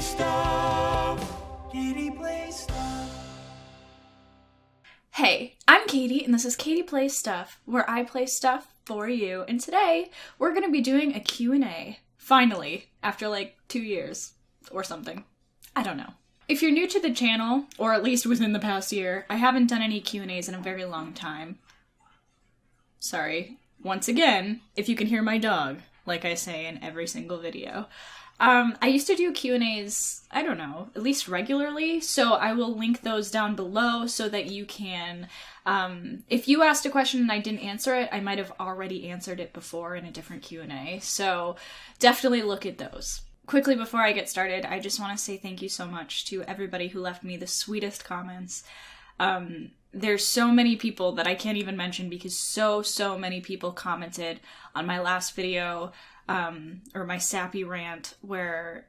stuff. Katie plays stuff. Hey, I'm Katie, and this is Katie Plays Stuff, where I play stuff for you. And today, we're going to be doing a Q&A. Finally, after like 2 years or something. I don't know. If you're new to the channel, or at least within the past year, I haven't done any Q&As in a very long time. Sorry. Once again, if you can hear my dog, like I say in every single video. I used to do Q&As, I don't know, at least regularly, so I will link those down below so that you can, if you asked a question and I didn't answer it, I might have already answered it before in a different Q&A, so definitely look at those. Quickly before I get started, I just want to say thank you so much to everybody who left me the sweetest comments. There's so many people that I can't even mention because so many people commented on my last video, or my sappy rant, where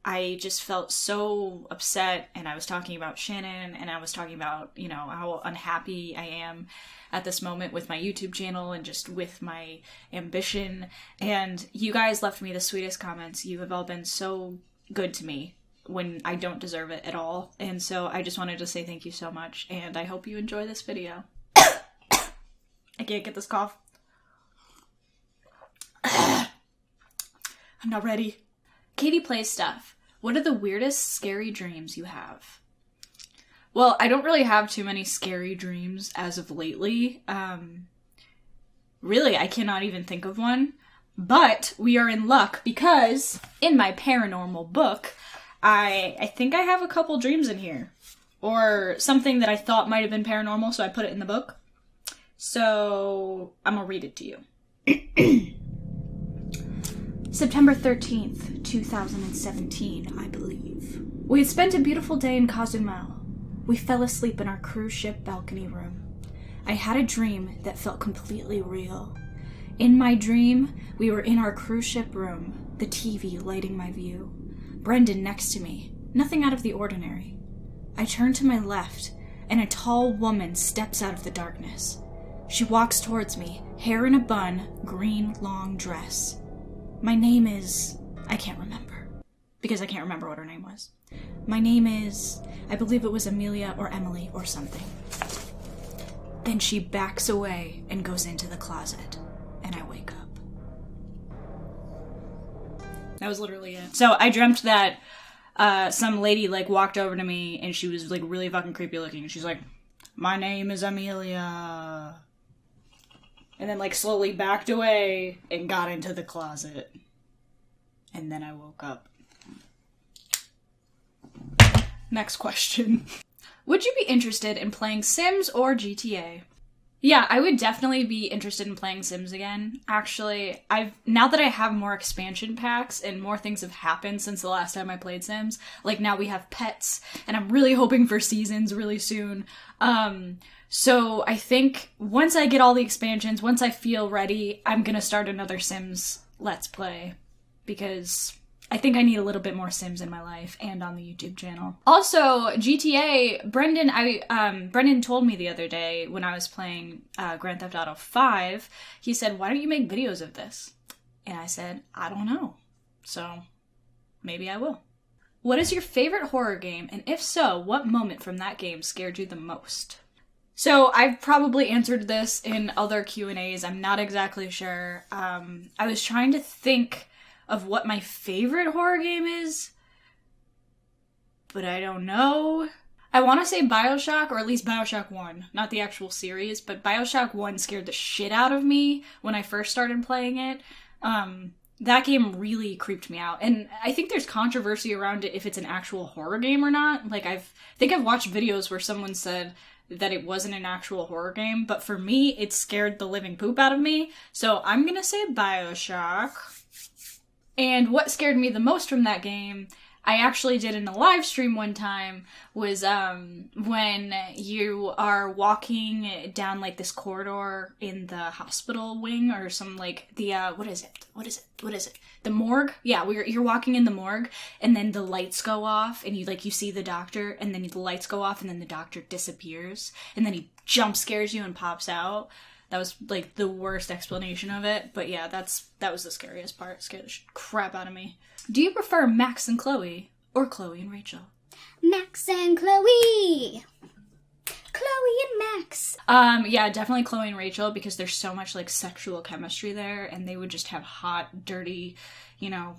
I just felt so upset, and I was talking about Shannon, and I was talking about, you know, how unhappy I am at this moment with my YouTube channel and just with my ambition, and you guys left me the sweetest comments. You have all been so good to me when I don't deserve it at all, and so I just wanted to say thank you so much, and I hope you enjoy this video. I can't get this cough. I'm not ready. Katie Plays Stuff. What are the weirdest scary dreams you have? Well, I don't really have too many scary dreams as of lately. Really, I cannot even think of one. But we are in luck because in my paranormal book, I think I have a couple dreams in here. Or something that I thought might have been paranormal, so I put it in the book. So I'm gonna read it to you. September 13th, 2017, I believe. We had spent a beautiful day in Cozumel. We fell asleep in our cruise ship balcony room. I had a dream that felt completely real. In my dream, we were in our cruise ship room, the TV lighting my view. Brendan next to me, nothing out of the ordinary. I turn to my left, and a tall woman steps out of the darkness. She walks towards me, hair in a bun, green long dress. My name is... I can't remember. Because I can't remember what her name was. My name is... I believe it was Amelia or Emily or something. Then she backs away and goes into the closet. And I wake up. That was literally it. So I dreamt that some lady like walked over to me and she was like really fucking creepy looking. And she's like, my name is Amelia. And then, like, slowly backed away and got into the closet. And then I woke up. Next question. Would you be interested in playing Sims or GTA? Yeah, I would definitely be interested in playing Sims again. Actually, now that I have more expansion packs and more things have happened since the last time I played Sims, like now we have pets, and I'm really hoping for seasons really soon. So I think once I get all the expansions, once I feel ready, I'm gonna start another Sims Let's Play. Because I think I need a little bit more Sims in my life and on the YouTube channel. Also, GTA, Brendan told me the other day when I was playing Grand Theft Auto 5, he said, why don't you make videos of this? And I said, I don't know. So, maybe I will. What is your favorite horror game? And if so, what moment from that game scared you the most? So I've probably answered this in other Q&As. I'm not exactly sure. I was trying to think of what my favorite horror game is, but I don't know. I want to say BioShock, or at least BioShock 1. Not the actual series, but BioShock 1 scared the shit out of me when I first started playing it. That game really creeped me out. And I think there's controversy around it if it's an actual horror game or not. Like, I think I've watched videos where someone said that it wasn't an actual horror game, but for me, it scared the living poop out of me. So I'm gonna say BioShock. And what scared me the most from that game, I actually did in a live stream one time, was when you are walking down like this corridor in the hospital wing or some like the what is it? The morgue? Yeah, you're walking in the morgue and then the lights go off and you see the doctor and then the lights go off and then the doctor disappears and then he jump scares you and pops out. That was like the worst explanation of it, but yeah, that was the scariest part. It scared the crap out of me. Do you prefer Max and Chloe or Chloe and Rachel? Max and Chloe. Chloe and Max. Yeah, definitely Chloe and Rachel, because there's so much, like, sexual chemistry there, and they would just have hot, dirty, you know,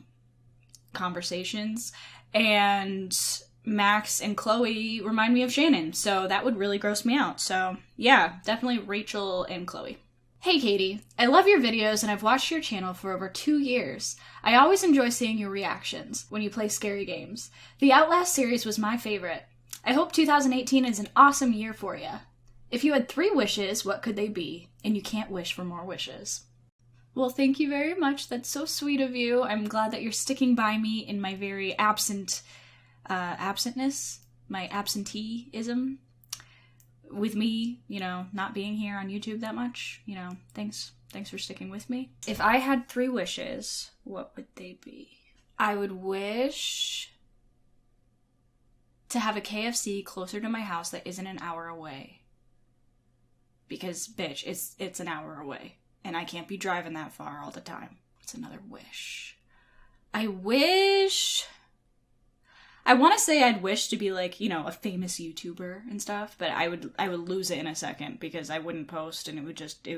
conversations. And Max and Chloe remind me of Shannon, so that would really gross me out. So, yeah, definitely Rachel and Chloe. Hey Katie, I love your videos and I've watched your channel for over 2 years. I always enjoy seeing your reactions when you play scary games. The Outlast series was my favorite. I hope 2018 is an awesome year for you. If you had 3 wishes, what could they be? And you can't wish for more wishes. Well, thank you very much. That's so sweet of you. I'm glad that you're sticking by me in my very absentness, my absenteeism. With me, you know, not being here on YouTube that much, you know, thanks for sticking with me. If I had 3 wishes, what would they be? I would wish to have a KFC closer to my house that isn't an hour away. Because, bitch, it's an hour away, and I can't be driving that far all the time. It's another wish. I want to say I'd wish to be, like, you know, a famous YouTuber and stuff, but I would lose it in a second because I wouldn't post and it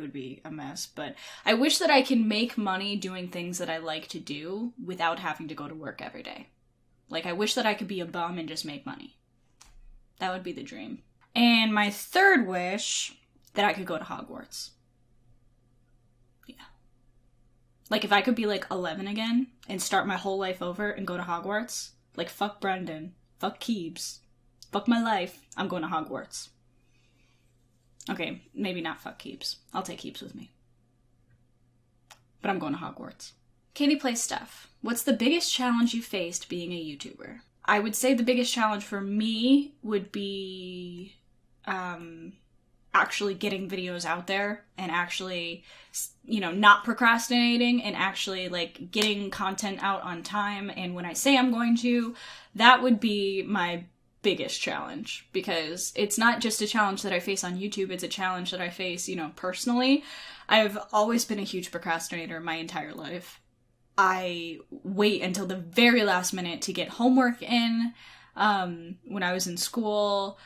would be a mess. But I wish that I can make money doing things that I like to do without having to go to work every day. Like, I wish that I could be a bum and just make money. That would be the dream. And my 3rd wish, that I could go to Hogwarts. Yeah. Like, if I could be, like, 11 again and start my whole life over and go to Hogwarts. Like, fuck Brendan, fuck Keebs, fuck my life, I'm going to Hogwarts. Okay, maybe not fuck Keebs. I'll take Keebs with me. But I'm going to Hogwarts. KatiePlaysStuff. What's the biggest challenge you faced being a YouTuber? I would say the biggest challenge for me would be actually getting videos out there and actually, you know, not procrastinating and actually, like, getting content out on time. And when I say I'm going to, that would be my biggest challenge, because it's not just a challenge that I face on YouTube, it's a challenge that I face, you know, personally. I've always been a huge procrastinator my entire life. I wait until the very last minute to get homework in, when I was in school,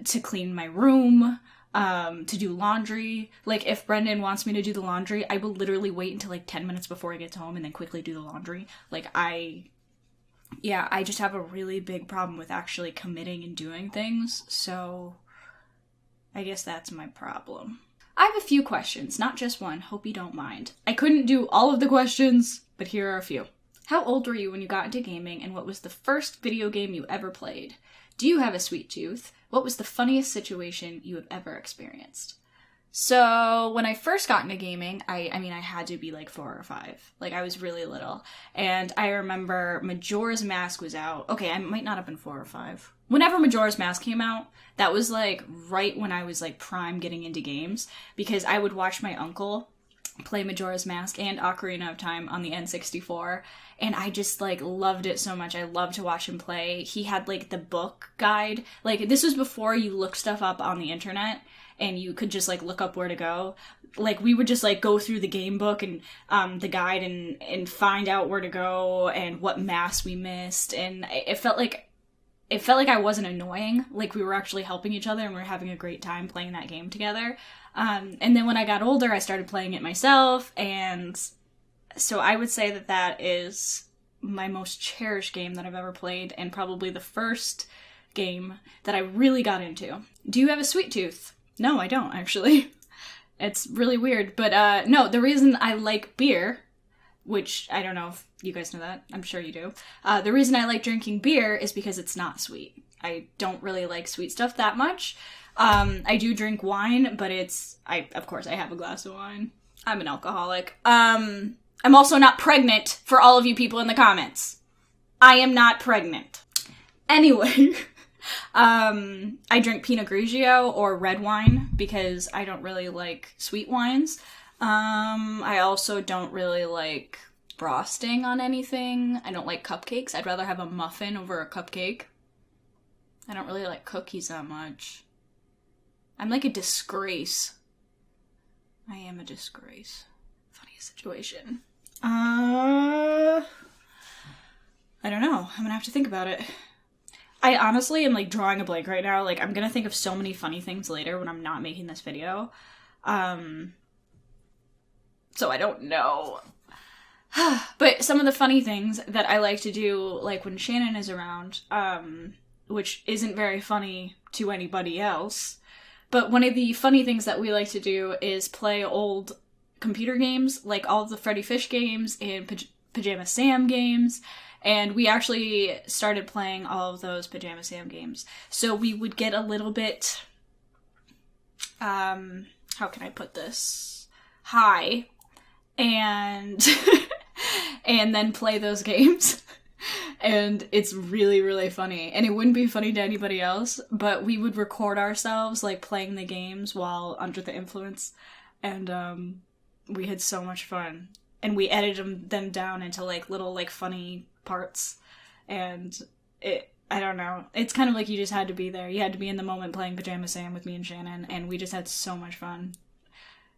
to clean my room, to do laundry. Like, if Brendan wants me to do the laundry, I will literally wait until, like, 10 minutes before he gets home and then quickly do the laundry. Like, I just have a really big problem with actually committing and doing things, so I guess that's my problem. I have a few questions, not just one, hope you don't mind. I couldn't do all of the questions, but here are a few. How old were you when you got into gaming, and what was the first video game you ever played? Do you have a sweet tooth? What was the funniest situation you have ever experienced? So, when I first got into gaming, I had to be, like, 4 or 5. Like, I was really little. And I remember Majora's Mask was out. Okay, I might not have been 4 or 5. Whenever Majora's Mask came out, that was, like, right when I was, like, prime getting into games. Because I would watch my uncle play Majora's Mask and Ocarina of Time on the N64, and I just, like, loved it so much. I loved to watch him play. He had, like, the book guide. Like, this was before you look stuff up on the internet, and you could just, like, look up where to go. Like, we would just, like, go through the game book and the guide and find out where to go and what mass we missed, and it felt like I wasn't annoying. Like, we were actually helping each other and we were having a great time playing that game together. And then when I got older, I started playing it myself, and so I would say that is my most cherished game that I've ever played, and probably the first game that I really got into. Do you have a sweet tooth? No, I don't, actually. It's really weird, but no, the reason I like beer, which I don't know if you guys know that, I'm sure you do, the reason I like drinking beer is because it's not sweet. I don't really like sweet stuff that much. I do drink wine, but of course I have a glass of wine. I'm an alcoholic. I'm also not pregnant, for all of you people in the comments. I am not pregnant. Anyway, I drink Pinot Grigio or red wine because I don't really like sweet wines. I also don't really like frosting on anything. I don't like cupcakes. I'd rather have a muffin over a cupcake. I don't really like cookies that much. I'm like a disgrace. I am a disgrace. Funny situation. I don't know. I'm gonna have to think about it. I honestly am like drawing a blank right now. Like I'm gonna think of so many funny things later when I'm not making this video. So I don't know. But some of the funny things that I like to do, like when Shannon is around, which isn't very funny to anybody else, but one of the funny things that we like to do is play old computer games, like all of the Freddy Fish games and Pajama Sam games, and we actually started playing all of those Pajama Sam games. So we would get a little bit, how can I put this? High, and and then play those games. And it's really, really funny. And it wouldn't be funny to anybody else, but we would record ourselves, like, playing the games while under the influence. And, we had so much fun. And we edited them down into, like, little, like, funny parts. And I don't know. It's kind of like you just had to be there. You had to be in the moment playing Pajama Sam with me and Shannon, and we just had so much fun.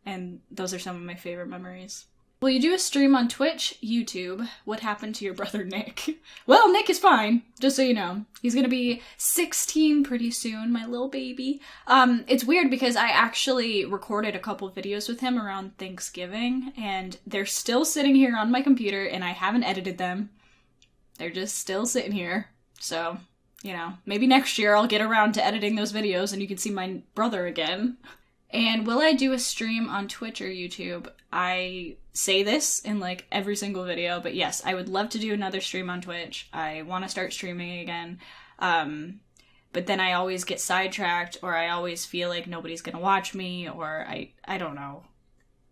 And those are some of my favorite memories. Will you do a stream on Twitch, YouTube? What happened to your brother Nick? Well, Nick is fine, just so you know. He's gonna be 16 pretty soon, my little baby. It's weird because I actually recorded a couple videos with him around Thanksgiving, and they're still sitting here on my computer, and I haven't edited them. They're just still sitting here. So, you know, maybe next year I'll get around to editing those videos and you can see my brother again. And will I do a stream on Twitch or YouTube? I say this in like every single video, but yes, I would love to do another stream on Twitch. I want to start streaming again. But then I always get sidetracked, or I always feel like nobody's gonna watch me, or I don't know.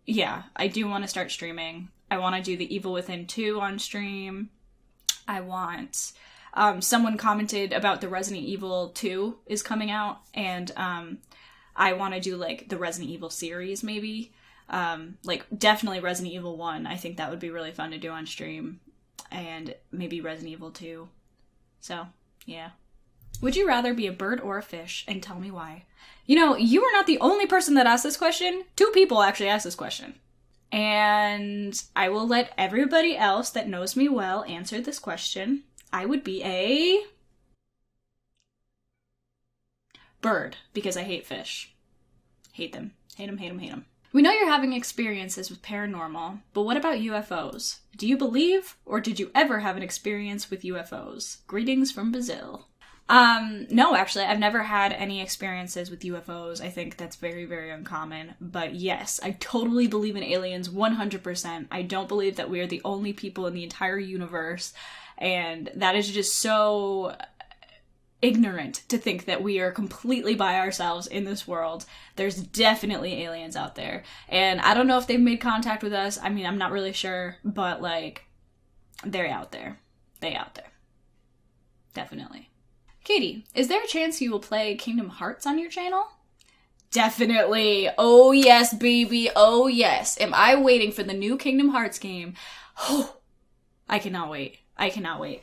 Yeah, I do want to start streaming. I want to do the Evil Within 2 on stream. I want... someone commented about the Resident Evil 2 is coming out, and I want to do, like, the Resident Evil series, maybe. Like, definitely Resident Evil 1. I think that would be really fun to do on stream. And maybe Resident Evil 2. So, yeah. Would you rather be a bird or a fish? And tell me why. You know, you are not the only person that asked this question. 2 people actually asked this question. And I will let everybody else that knows me well answer this question. I would be a... bird, because I hate fish. Hate them. Hate them, hate them, hate them. We know you're having experiences with paranormal, but what about UFOs? Do you believe, or did you ever have an experience with UFOs? Greetings from Brazil. No, actually, I've never had any experiences with UFOs. I think that's very, very uncommon. But yes, I totally believe in aliens 100%. I don't believe that we are the only people in the entire universe, and that is just so... ignorant to think that we are completely by ourselves in this world. There's definitely aliens out there. And I don't know if they've made contact with us. I mean, I'm not really sure, but like, they're out there. They out there. Definitely. Katie, is there a chance you will play Kingdom Hearts on your channel? Definitely. Oh yes, baby. Oh yes. Am I waiting for the new Kingdom Hearts game? Oh, I cannot wait. I cannot wait.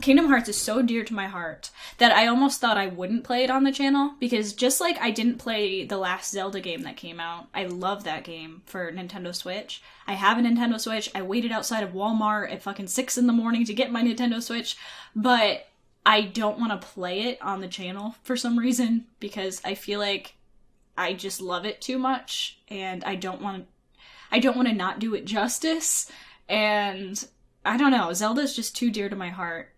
Kingdom Hearts is so dear to my heart that I almost thought I wouldn't play it on the channel, because just like I didn't play the last Zelda game that came out, I love that game for Nintendo Switch. I have a Nintendo Switch. I waited outside of Walmart at fucking 6 in the morning to get my Nintendo Switch, but I don't want to play it on the channel for some reason, because I feel like I just love it too much, and I don't want to not do it justice, and... I don't know, Zelda's just too dear to my heart.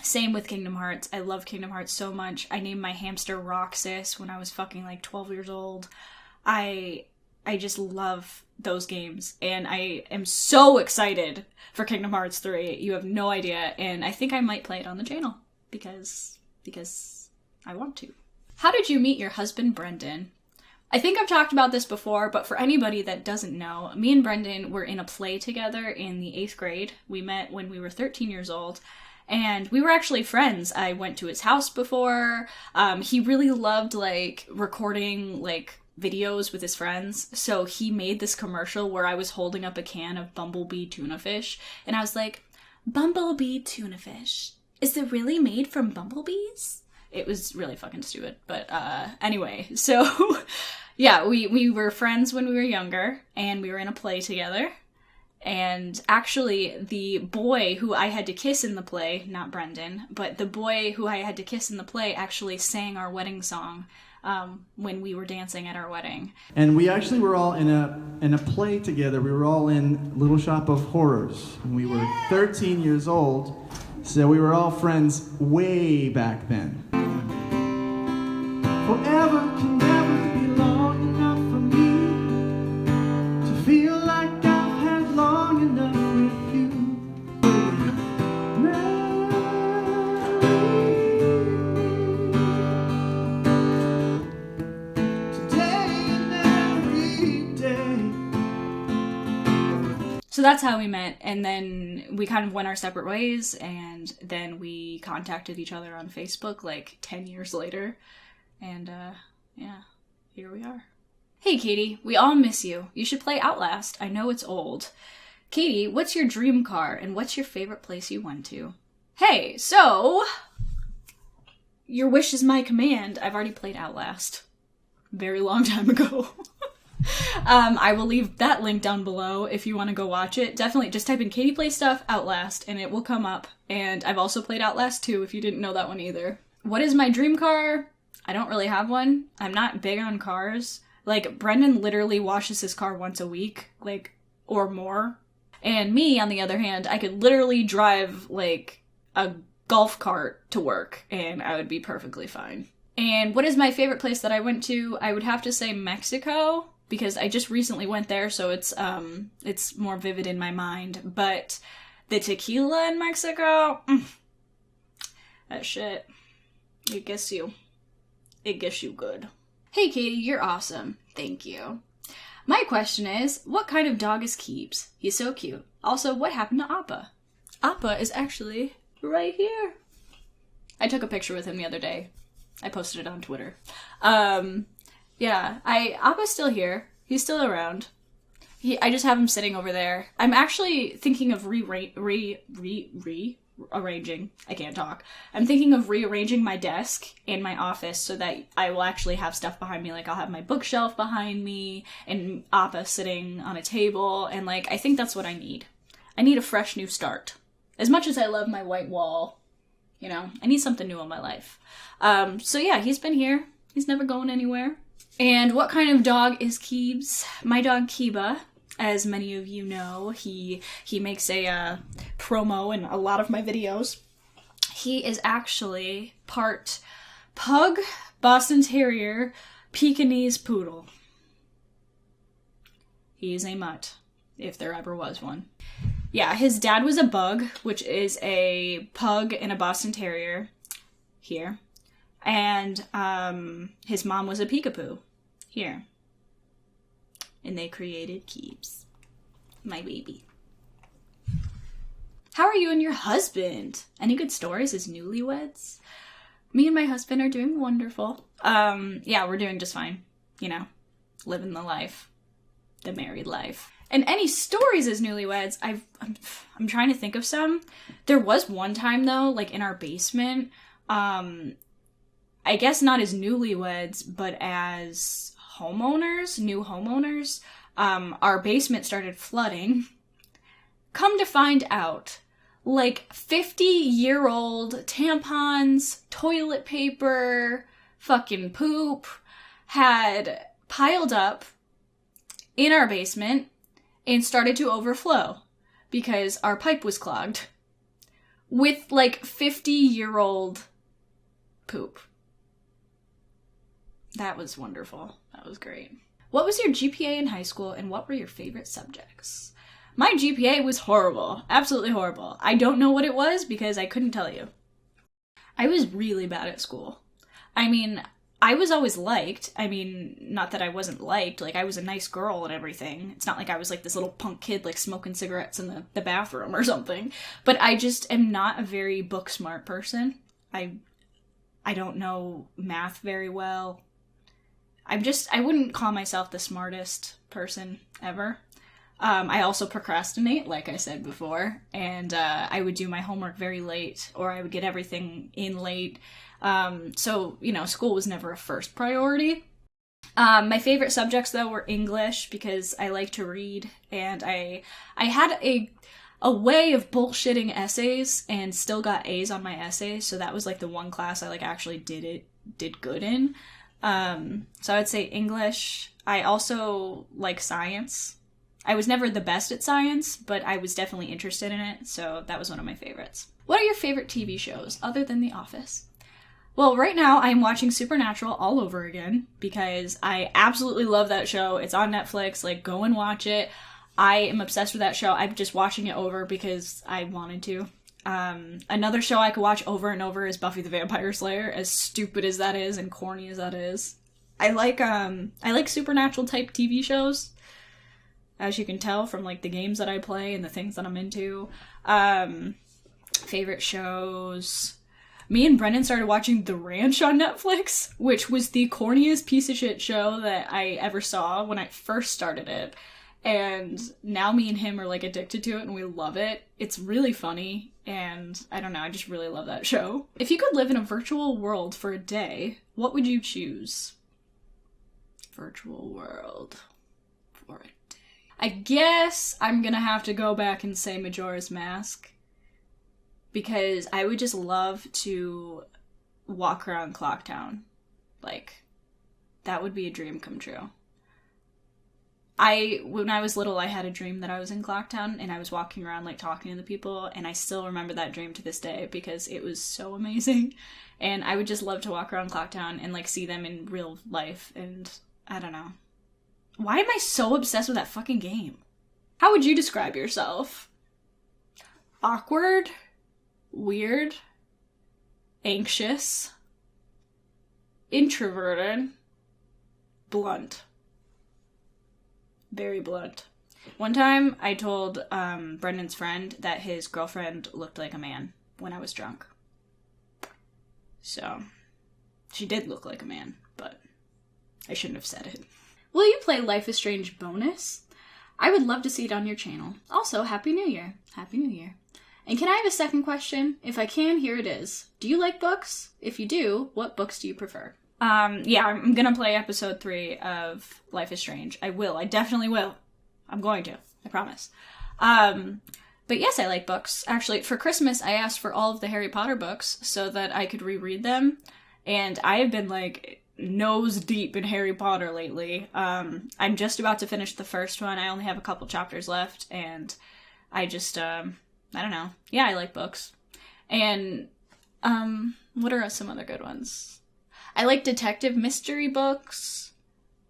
Same with Kingdom Hearts. I love Kingdom Hearts so much. I named my hamster Roxas when I was fucking like 12 years old. I just love those games, and I am so excited for Kingdom Hearts 3. You have no idea, and I think I might play it on the channel because I want to. How did you meet your husband, Brendan? I think I've talked about this before, but for anybody that doesn't know, me and Brendan were in a play together in the 8th grade. We met when we were 13 years old, and we were actually friends. I went to his house before. He really loved, like, recording, like, videos with his friends, so he made this commercial where I was holding up a can of Bumblebee tuna fish, and I was like, Bumblebee tuna fish, is it really made from bumblebees? It was really fucking stupid, but anyway, so... yeah, we were friends when we were younger, and we were in a play together, And actually, the boy who I had to kiss in the play, not Brendan, but the boy who I had to kiss in the play actually sang our wedding song when we were dancing at our wedding. And we actually were all in a play together. We were all in Little Shop of Horrors. And we were 13 years old, so we were all friends way back then. Forever can never be long enough for me to feel like I've had long enough with you. Today and every day. So that's how we met, and then we kind of went our separate ways, and then we contacted each other on Facebook like 10 years later. And, yeah, here we are. Hey, Katie, we all miss you. You should play Outlast. I know it's old. Katie, what's your dream car, and what's your favorite place you went to? Hey, so... Your wish is my command. I've already played Outlast. Very long time ago. I will leave that link down below if you want to go watch it. Definitely just type in KatiePlaysStuff Outlast, and it will come up. And I've also played Outlast 2, if you didn't know that one either. What is my dream car? I don't really have one. I'm not big on cars. Like, Brendan literally washes his car once a week, like, or more. And me, on the other hand, I could literally drive, like, a golf cart to work, and I would be perfectly fine. And what is my favorite place that I went to? I would have to say Mexico, because I just recently went there, so it's more vivid in my mind. But the tequila in Mexico, that shit, it gets you good. Hey Katie, you're awesome. Thank you. My question is, what kind of dog is Keebs? He's so cute. Also, what happened to Appa? Appa is actually right here. I took a picture with him the other day. I posted it on Twitter. Yeah, Appa's still here. He's still around. I just have him sitting over there. I'm actually thinking of rearranging. I can't talk. I'm thinking of rearranging my desk in my office so that I will actually have stuff behind me. Like, I'll have my bookshelf behind me and Appa sitting on a table. And, like, I think that's what I need. I need a fresh new start. As much as I love my white wall, you know, I need something new in my life. So yeah, he's been here. He's never going anywhere. And what kind of dog is Keebs? My dog Kiba, as many of you know, he makes a promo in a lot of my videos. He is actually part pug, Boston Terrier, Pekingese poodle. He is a mutt, if there ever was one. Yeah, his dad was a bug, which is a pug and a Boston Terrier, here. And his mom was a peekapoo, here. And they created Keebs, my baby. How are you and your husband? Any good stories as newlyweds? Me and my husband are doing wonderful. Yeah, we're doing just fine. You know, living the life. The married life. And any stories as newlyweds, I'm trying to think of some. There was one time, though, like in our basement, I guess not as newlyweds, but as homeowners, new homeowners, our basement started flooding. Come to find out, like 50-year-old tampons, toilet paper, fucking poop had piled up in our basement and started to overflow because our pipe was clogged with like 50-year-old poop. That was wonderful. That was great. What was your GPA in high school and what were your favorite subjects? My GPA was horrible. Absolutely horrible. I don't know what it was because I couldn't tell you. I was really bad at school. I mean, I was always liked. I mean, not that I wasn't liked. Like, I was a nice girl and everything. It's not like I was like this little punk kid like smoking cigarettes in the bathroom or something. But I just am not a very book smart person. I don't know math very well. I wouldn't call myself the smartest person ever. I also procrastinate, like I said before, and I would do my homework very late, or I would get everything in late. So, you know, school was never a first priority. My favorite subjects, though, were English, because I like to read, and I had a way of bullshitting essays and still got A's on my essays, so that was, like, the one class I, like, actually did good in. So I would say English. I also like science. I was never the best at science, but I was definitely interested in it, so that was one of my favorites. What are your favorite TV shows, other than The Office? Well, right now I'm watching Supernatural all over again, because I absolutely love that show. It's on Netflix, like, go and watch it. I am obsessed with that show. I'm just watching it over because I wanted to. Another show I could watch over and over is Buffy the Vampire Slayer, as stupid as that is and corny as that is. I like supernatural type TV shows, as you can tell from, like, the games that I play and the things that I'm into. Favorite shows. Me and Brendan started watching The Ranch on Netflix, which was the corniest piece of shit show that I ever saw when I first started it. And now me and him are, like, addicted to it and we love it. It's really funny, and I don't know, I just really love that show. If you could live in a virtual world for a day, what would you choose? Virtual world for a day. I guess I'm gonna have to go back and say Majora's Mask, because I would just love to walk around Clocktown. Like, that would be a dream come true. When I was little, I had a dream that I was in Clocktown, and I was walking around, like, talking to the people, and I still remember that dream to this day, because it was so amazing, and I would just love to walk around Clocktown and, like, see them in real life, and I don't know. Why am I so obsessed with that fucking game? How would you describe yourself? Awkward? Weird? Anxious? Introverted? Blunt. Very blunt. One time, I told Brendan's friend that his girlfriend looked like a man when I was drunk. So, she did look like a man, but I shouldn't have said it. Will you play Life is Strange bonus? I would love to see it on your channel. Also, Happy New Year. Happy New Year. And can I have a second question? If I can, here it is. Do you like books? If you do, what books do you prefer? Yeah, I'm gonna play episode 3 of Life is Strange. I will. I definitely will. I'm going to. I promise. But yes, I like books. Actually, for Christmas, I asked for all of the Harry Potter books so that I could reread them. And I have been, like, nose deep in Harry Potter lately. I'm just about to finish the first one. I only have a couple chapters left. And I just, I don't know. Yeah, I like books. And, what are some other good ones? I like detective mystery books.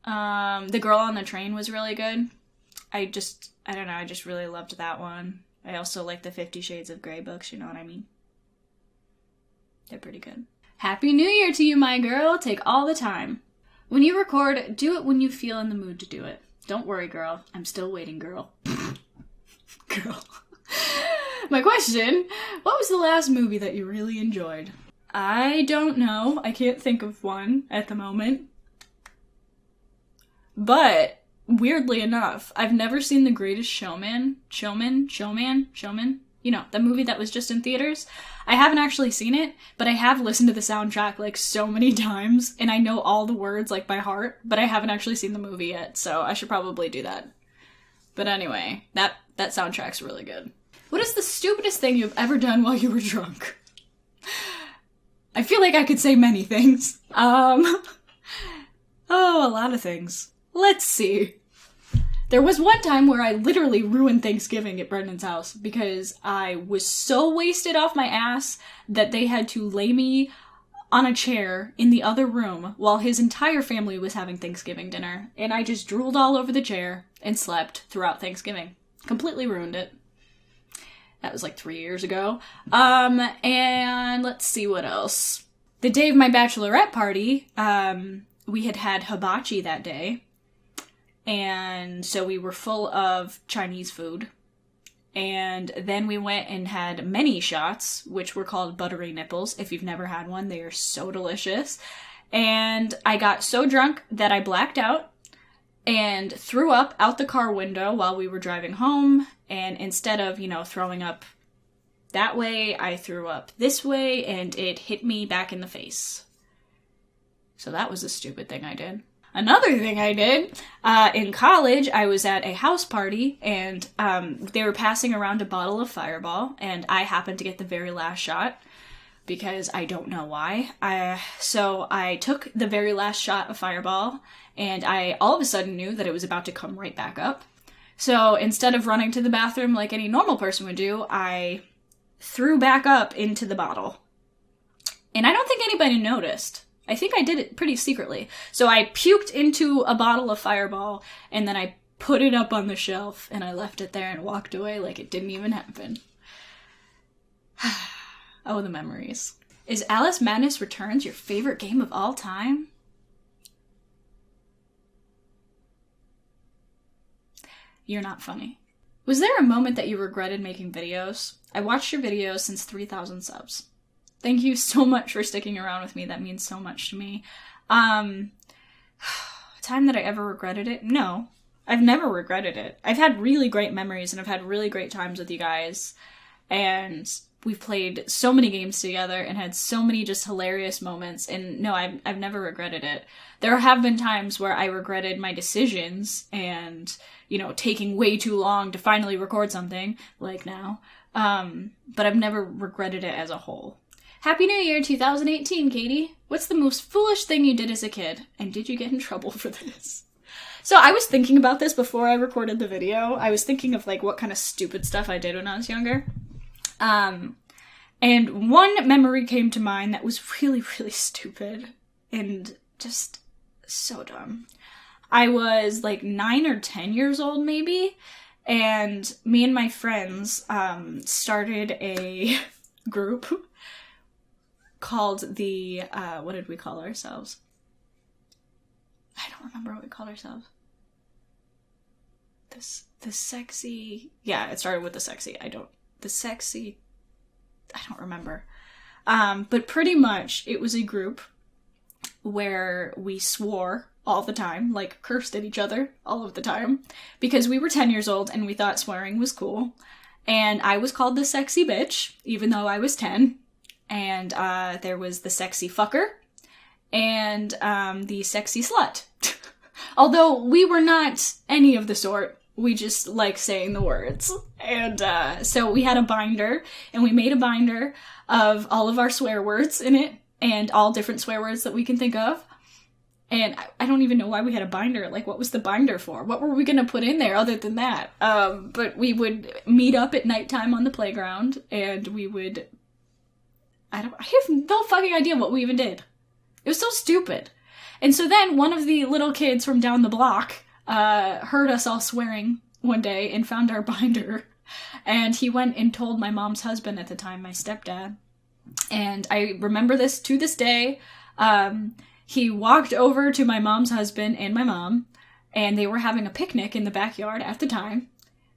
The Girl on the Train was really good. I don't know, I just really loved that one. I also like the 50 Shades of Grey books, you know what I mean? They're pretty good. Happy New Year to you, my girl. Take all the time. When you record, do it when you feel in the mood to do it. Don't worry, girl. I'm still waiting, girl. Girl. My question, what was the last movie that you really enjoyed? I don't know. I can't think of one at the moment. But, weirdly enough, I've never seen The Greatest Showman. Showman? You know, the movie that was just in theaters. I haven't actually seen it, but I have listened to the soundtrack, like, so many times, and I know all the words, like, by heart, but I haven't actually seen the movie yet, so I should probably do that. But anyway, that soundtrack's really good. What is the stupidest thing you've ever done while you were drunk? I feel like I could say many things. A lot of things. Let's see. There was one time where I literally ruined Thanksgiving at Brendan's house because I was so wasted off my ass that they had to lay me on a chair in the other room while his entire family was having Thanksgiving dinner, and I just drooled all over the chair and slept throughout Thanksgiving. Completely ruined it. That was like 3 years ago. And let's see what else. The day of my bachelorette party, we had hibachi that day. And so we were full of Chinese food. And then we went and had many shots, which were called buttery nipples. If you've never had one, they are so delicious. And I got so drunk that I blacked out and threw up out the car window while we were driving home. And instead of, throwing up that way, I threw up this way, and it hit me back in the face. So that was a stupid thing I did. Another thing I did, in college, I was at a house party, and they were passing around a bottle of Fireball, and I happened to get the very last shot, because I don't know why. So I took the very last shot of Fireball, and I all of a sudden knew that it was about to come right back up. So instead of running to the bathroom like any normal person would do, I threw back up into the bottle. And I don't think anybody noticed. I think I did it pretty secretly. So I puked into a bottle of Fireball, and then I put it up on the shelf, and I left it there and walked away like it didn't even happen. Oh, the memories. Is Alice Madness Returns your favorite game of all time? You're not funny. Was there a moment that you regretted making videos? I watched your videos since 3,000 subs. Thank you so much for sticking around with me. That means so much to me. Time that I ever regretted it? No. I've never regretted it. I've had really great memories, and I've had really great times with you guys. And we've played so many games together and had so many just hilarious moments. And no, I've never regretted it. There have been times where I regretted my decisions and, you know, taking way too long to finally record something, like now. But I've never regretted it as a whole. Happy New Year 2018, Katie. What's the most foolish thing you did as a kid? And did you get in trouble for this? So I was thinking about this before I recorded the video. I was thinking of like what kind of stupid stuff I did when I was younger. And one memory came to mind that was really, really stupid and just so dumb. I was like 9 or 10 years old maybe, and me and my friends started a group called the, what did we call ourselves? I don't remember what we called ourselves. The sexy, yeah, it started with the sexy, I don't remember. But pretty much it was a group where we swore all the time, like cursed at each other all of the time, because we were 10 years old and we thought swearing was cool. And I was called the sexy bitch, even though I was 10. And there was the sexy fucker and the sexy slut. Although we were not any of the sort. We just like saying the words. And so we had a binder, and we made a binder of all of our swear words in it, and all different swear words that we can think of. And I don't even know why we had a binder. Like, what was the binder for? What were we gonna put in there other than that? But we would meet up at nighttime on the playground, and we would... I have no fucking idea what we even did. It was so stupid. And so then one of the little kids from down the block heard us all swearing one day and found our binder. And he went and told my mom's husband at the time, my stepdad. And I remember this to this day. He walked over to my mom's husband and my mom, and they were having a picnic in the backyard at the time,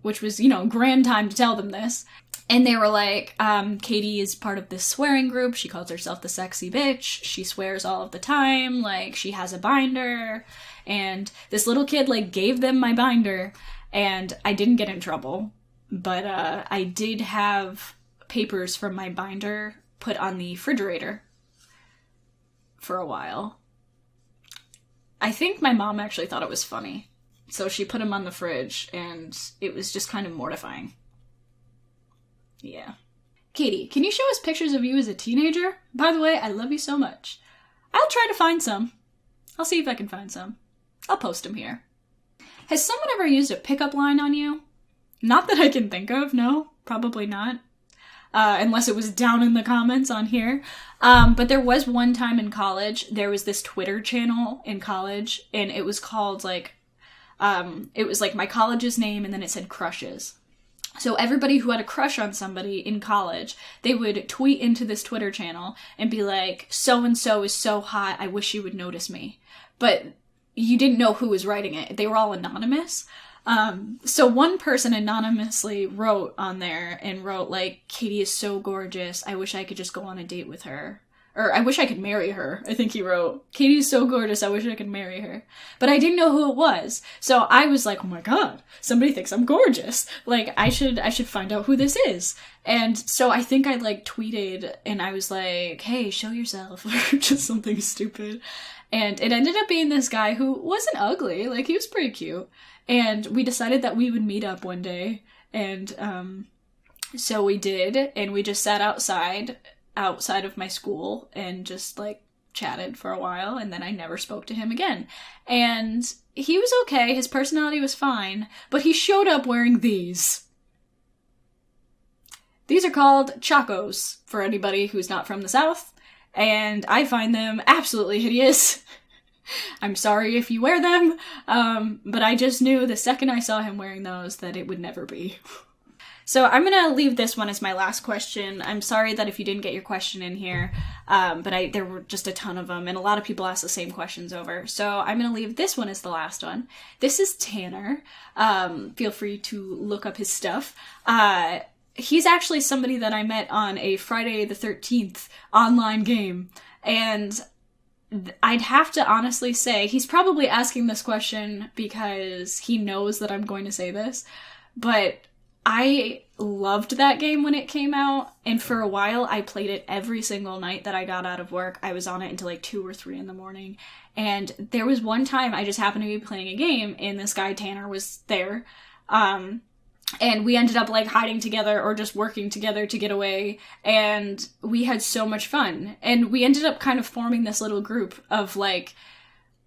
which was, you know, grand time to tell them this. And they were like, Katie is part of this swearing group. She calls herself the sexy bitch. She swears all of the time. Like, she has a binder. And this little kid, like, gave them my binder. And I didn't get in trouble. But I did have papers from my binder put on the refrigerator for a while. I think my mom actually thought it was funny. So she put them on the fridge, and it was just kind of mortifying. Yeah. Katie, can you show us pictures of you as a teenager? By the way, I love you so much. I'll try to find some. I'll see if I can find some. I'll post them here. Has someone ever used a pickup line on you? Not that I can think of, no. Probably not. Unless it was down in the comments on here. But there was one time in college, there was this Twitter channel in college, and it was called, like, it was like my college's name, and then it said crushes. So everybody who had a crush on somebody in college, they would tweet into this Twitter channel and be like, so-and-so is so hot, I wish you would notice me. But you didn't know who was writing it. They were all anonymous. So one person anonymously wrote on there and wrote, like, Katie is so gorgeous, I wish I could just go on a date with her. Or, I wish I could marry her, I think he wrote. Katie's so gorgeous, I wish I could marry her. But I didn't know who it was. So I was like, oh my god, somebody thinks I'm gorgeous. Like, I should find out who this is. And so I think I, like, tweeted, and I was like, hey, show yourself, or just something stupid. And it ended up being this guy who wasn't ugly, like, he was pretty cute. And we decided that we would meet up one day, and, so we did, and we just sat outside of my school and just like chatted for a while, and then I never spoke to him again. And he was okay, his personality was fine, but he showed up wearing these. These are called Chacos, for anybody who's not from the South, and I find them absolutely hideous. I'm sorry if you wear them, but I just knew the second I saw him wearing those that it would never be. So I'm gonna leave this one as my last question. I'm sorry that if you didn't get your question in here, but there were just a ton of them, and a lot of people asked the same questions over. So I'm gonna leave this one as the last one. This is Tanner. Feel free to look up his stuff. He's actually somebody that I met on a Friday the 13th online game, and I'd have to honestly say he's probably asking this question because he knows that I'm going to say this, but I loved that game when it came out, and for a while I played it every single night that I got out of work. I was on it until like 2 or 3 in the morning, and there was one time I just happened to be playing a game, and this guy Tanner was there, and we ended up like hiding together or just working together to get away, and we had so much fun, and we ended up kind of forming this little group of like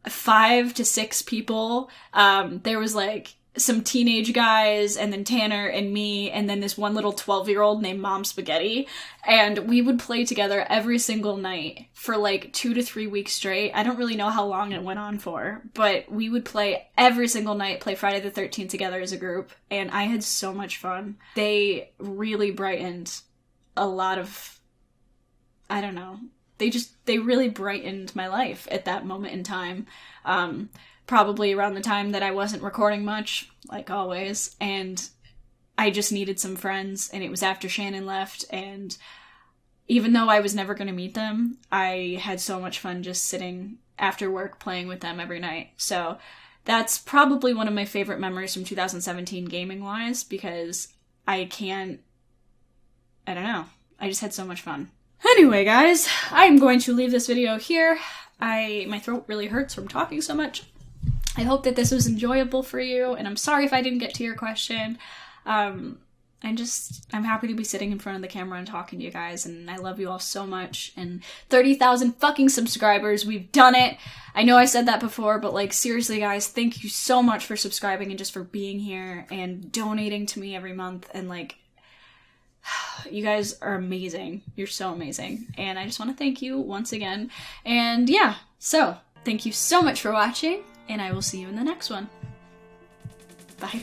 5 to 6 people. There was like some teenage guys, and then Tanner and me, and then this one little 12-year-old named Mom Spaghetti, and we would play together every single night for like 2 to 3 weeks straight. I don't really know how long it went on for, but we would play every single night, play Friday the 13th together as a group, and I had so much fun. They really brightened a lot of, I don't know, they really brightened my life at that moment in time. Probably around the time that I wasn't recording much, like always, and I just needed some friends, and it was after Shannon left, and even though I was never going to meet them, I had so much fun just sitting after work playing with them every night. So that's probably one of my favorite memories from 2017 gaming-wise, because I don't know, I just had so much fun. Anyway, guys, I'm going to leave this video here. My throat really hurts from talking so much. I hope that this was enjoyable for you, and I'm sorry if I didn't get to your question. I'm happy to be sitting in front of the camera and talking to you guys, and I love you all so much, and 30,000 fucking subscribers, we've done it! I know I said that before, but like, seriously guys, thank you so much for subscribing and just for being here and donating to me every month, and like, you guys are amazing. You're so amazing, and I just want to thank you once again, and yeah, so, thank you so much for watching, and I will see you in the next one. Bye.